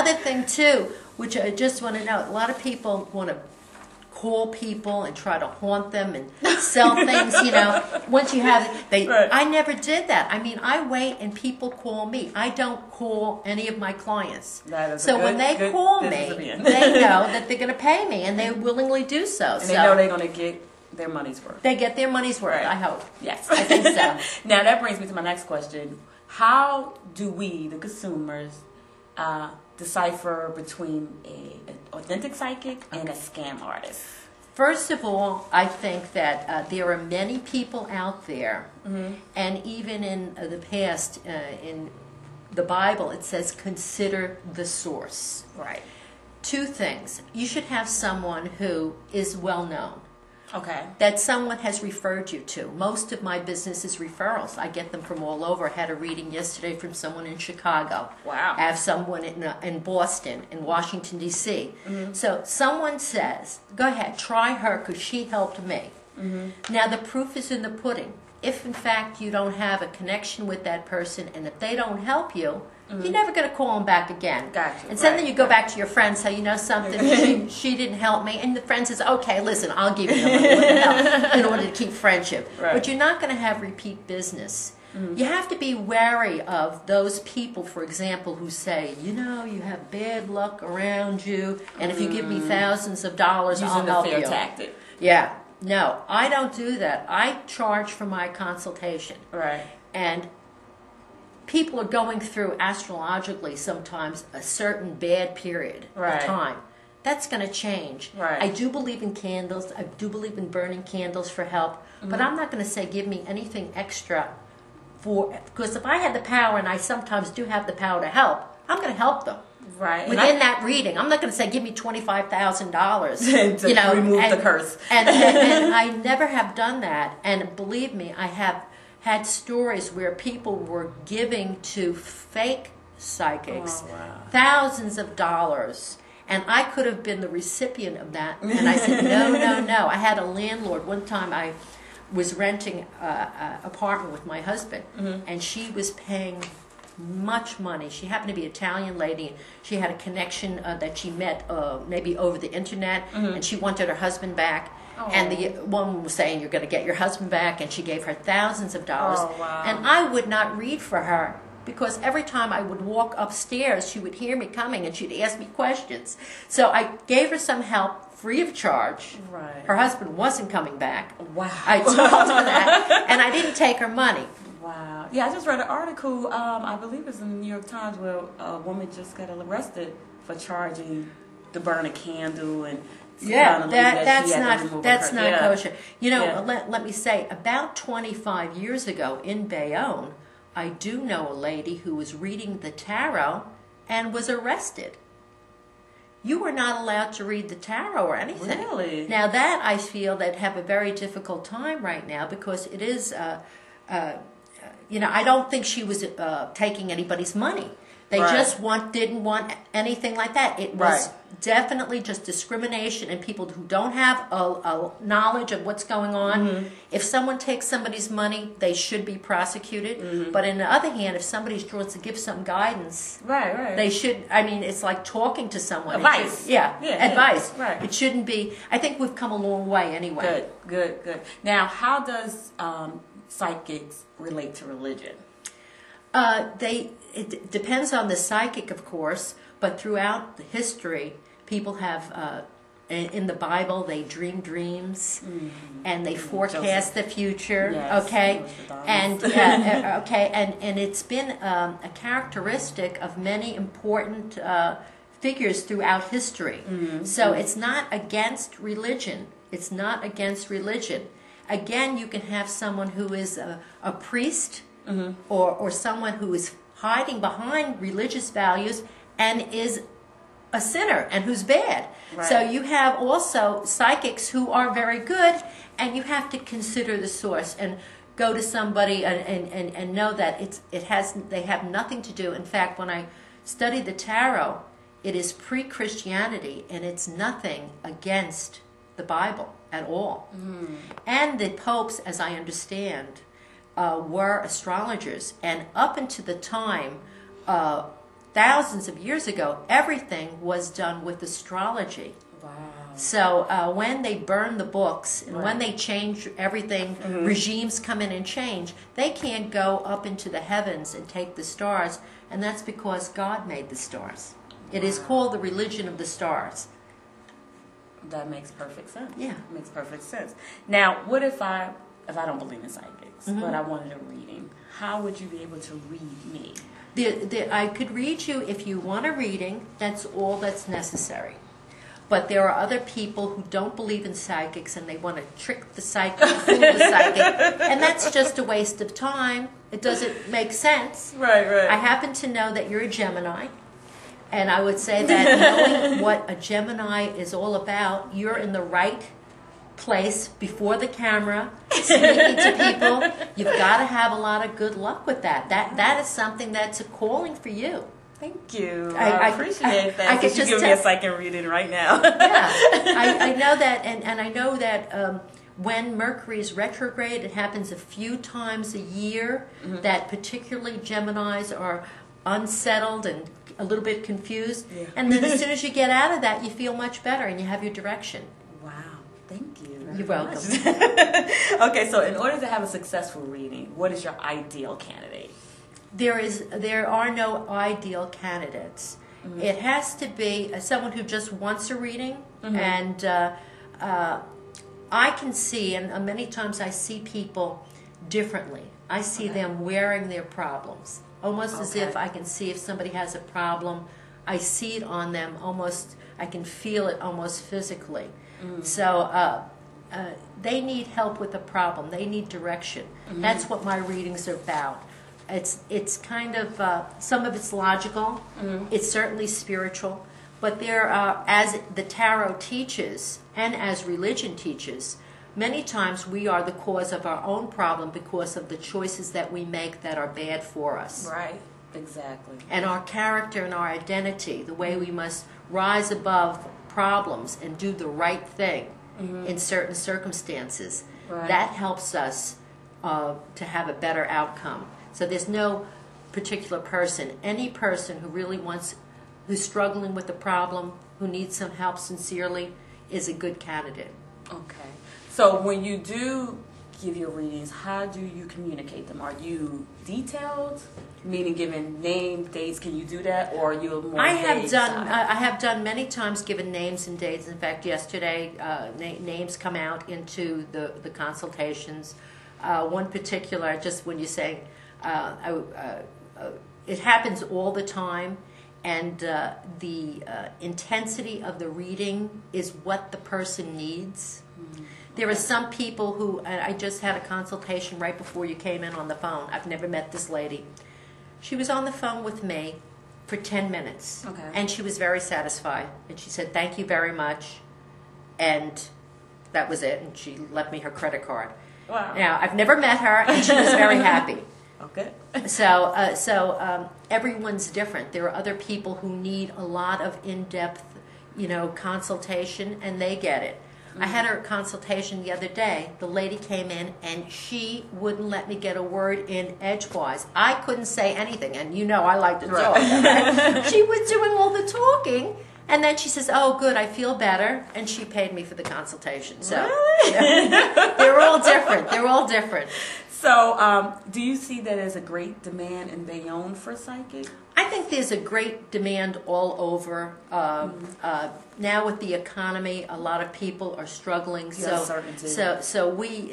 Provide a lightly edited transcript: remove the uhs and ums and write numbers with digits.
other thing too, which I just want to know, a lot of people want to call people and try to haunt them and sell things, you know. Once you have it, Right. I never did that. I mean, I wait and people call me. I don't call any of my clients. That is so a when they good call business me, to be in. they know that they're going to pay me, and they willingly do so. And they know they're going to get their money's worth. They get their money's worth, Right. I hope. Yes. I think so. Now that brings me to my next question. How do we, the consumers, decipher between an authentic psychic and a scam artist? First of all, I think that there are many people out there, and even in the past, in the Bible, it says, consider the source. Right. Two things. You should have someone who is well known, Okay. that someone has referred you to. Most of my business is referrals. I get them from all over. I had a reading yesterday from someone in Chicago. Wow. I have someone in Boston, in Washington, D.C. So someone says, go ahead, try her because she helped me. Now the proof is in the pudding. If in fact you don't have a connection with that person, and if they don't help you, you're never going to call them back again. Gotcha. And so Right. then you go back to your friend, say, you know something, she didn't help me. And the friend says, okay, listen, I'll give you the money, what the hell, in order to keep friendship. Right. But you're not going to have repeat business. You have to be wary of those people, for example, who say, you know, you have bad luck around you, and if you give me thousands of dollars, I'll Using the help fear you. tactic. Yeah. No, I don't do that. I charge for my consultation. Right. And people are going through astrologically sometimes a certain bad period Right. of time. That's going to change. Right. I do believe in candles. I do believe in burning candles for help. But I'm not going to say give me anything extra because if I had the power, and I sometimes do have the power to help, I'm going to help them. Right. Within that reading, I'm not going to say give me $25,000 to you know, remove the curse. and I never have done that. And believe me, I have had stories where people were giving to fake psychics thousands of dollars, and I could have been the recipient of that. And I said, no, no, no. I had a landlord one time. I was renting an apartment with my husband, and she was paying much money. She happened to be an Italian lady. She had a connection that she met maybe over the internet, and she wanted her husband back. And the woman was saying, you're going to get your husband back, and she gave her thousands of dollars. Oh, wow. And I would not read for her because every time I would walk upstairs, she would hear me coming, and she'd ask me questions. So I gave her some help free of charge. Right. Her husband wasn't coming back. Wow. I told her that, and I didn't take her money. Wow. Yeah, I just read an article, I believe it's in the New York Times, where a woman just got arrested for charging to burn a candle and Yeah, that's she had to not remove that's her- not yeah. kosher. You know, Yeah. let me say, about 25 years ago in Bayonne, I do know a lady who was reading the tarot and was arrested. You were not allowed to read the tarot or anything. Really? Now that I feel that have a very difficult time right now because it is, you know, I don't think she was taking anybody's money. They Right. just didn't want anything like that. It was definitely just discrimination, and people who don't have a knowledge of what's going on. If someone takes somebody's money, they should be prosecuted. But on the other hand, if somebody wants to give some guidance, Right. they should. I mean, it's like talking to someone. Advice. Yeah, advice. Yeah, right. It shouldn't be. I think we've come a long way anyway. Good. Now, how does psychics relate to religion? It depends on the psychic, of course, but throughout the history, people have, in the Bible, they dream dreams, and they forecast the future, Yes, okay? Nostradamus. And, and it's been a characteristic of many important figures throughout history. So it's not against religion. It's not against religion. Again, you can have someone who is a priest, or someone who is hiding behind religious values and is a sinner and who's bad. Right. So you have also psychics who are very good, and you have to consider the source and go to somebody and know that they have nothing to do. In fact, when I studied the tarot, it is pre-Christianity, and it's nothing against the Bible at all. And the popes, as I understand, were astrologers, and up until the time thousands of years ago, everything was done with astrology. Wow. So when they burn the books and Right. when they change everything, regimes come in and change, they can't go up into the heavens and take the stars, and that's because God made the stars. It is called the religion of the stars. That makes perfect sense. Yeah. It makes perfect sense. Now, what if I don't believe in psychics, but I wanted a reading? How would you be able to read me? I could read you if you want a reading. That's all that's necessary. But there are other people who don't believe in psychics and they want to trick the psychic, fool the psychic, and that's just a waste of time. It doesn't make sense. Right, right. I happen to know that you're a Gemini, and I would say that knowing what a Gemini is all about, you're in the right place before the camera, speaking to people. You've got to have a lot of good luck with that. That is something that's a calling for you. Thank you. I appreciate that. I could just give me a psychic reading right now. Yeah, I know that, and I know that when Mercury is retrograde, it happens a few times a year. That particularly Geminis are unsettled and a little bit confused, and then as soon as you get out of that, you feel much better and you have your direction. Wow. Thank you. You're welcome. Okay, so in order to have a successful reading, what is your ideal candidate? There are no ideal candidates. It has to be someone who just wants a reading, and I can see, and many times I see people differently. I see them wearing their problems, almost as if I can see if somebody has a problem. I see it on them almost. I can feel it almost physically. So they need help with a problem. They need direction. That's what my readings are about. It's kind of some of it's logical. It's certainly spiritual, but there are, as the tarot teaches and as religion teaches, many times we are the cause of our own problem because of the choices that we make that are bad for us. Right. Exactly. And our character and our identity, the way we must rise above problems and do the right thing in certain circumstances, that helps us to have a better outcome. So there's no particular person. Any person who really who's struggling with a problem, who needs some help sincerely, is a good candidate. Okay. So when you do give your readings, how do you communicate them? Are you detailed, meaning giving name, dates? Can you do that, or are you more? I have done many times given names and dates. In fact, yesterday names come out into the consultations. One particular, just when you say. It happens all the time, and the intensity of the reading is what the person needs. There are some people who, I just had a consultation right before you came in on the phone. I've never met this lady. She was on the phone with me for 10 minutes, and she was very satisfied. And she said, "Thank you very much," and that was it. And she left me her credit card. Wow. Now, I've never met her, and she was very happy. Okay. So everyone's different. There are other people who need a lot of in-depth, consultation, and they get it. I had her consultation the other day. The lady came in, and she wouldn't let me get a word in edgewise. I couldn't say anything, and I like to talk. Right? She was doing all the talking, and then she says, "Oh, good, I feel better," and she paid me for the consultation. So really? They're all different. They're all different. So, do you see that as a great demand in Bayonne for psychic? I think there's a great demand all over. Now with the economy, a lot of people are struggling. So we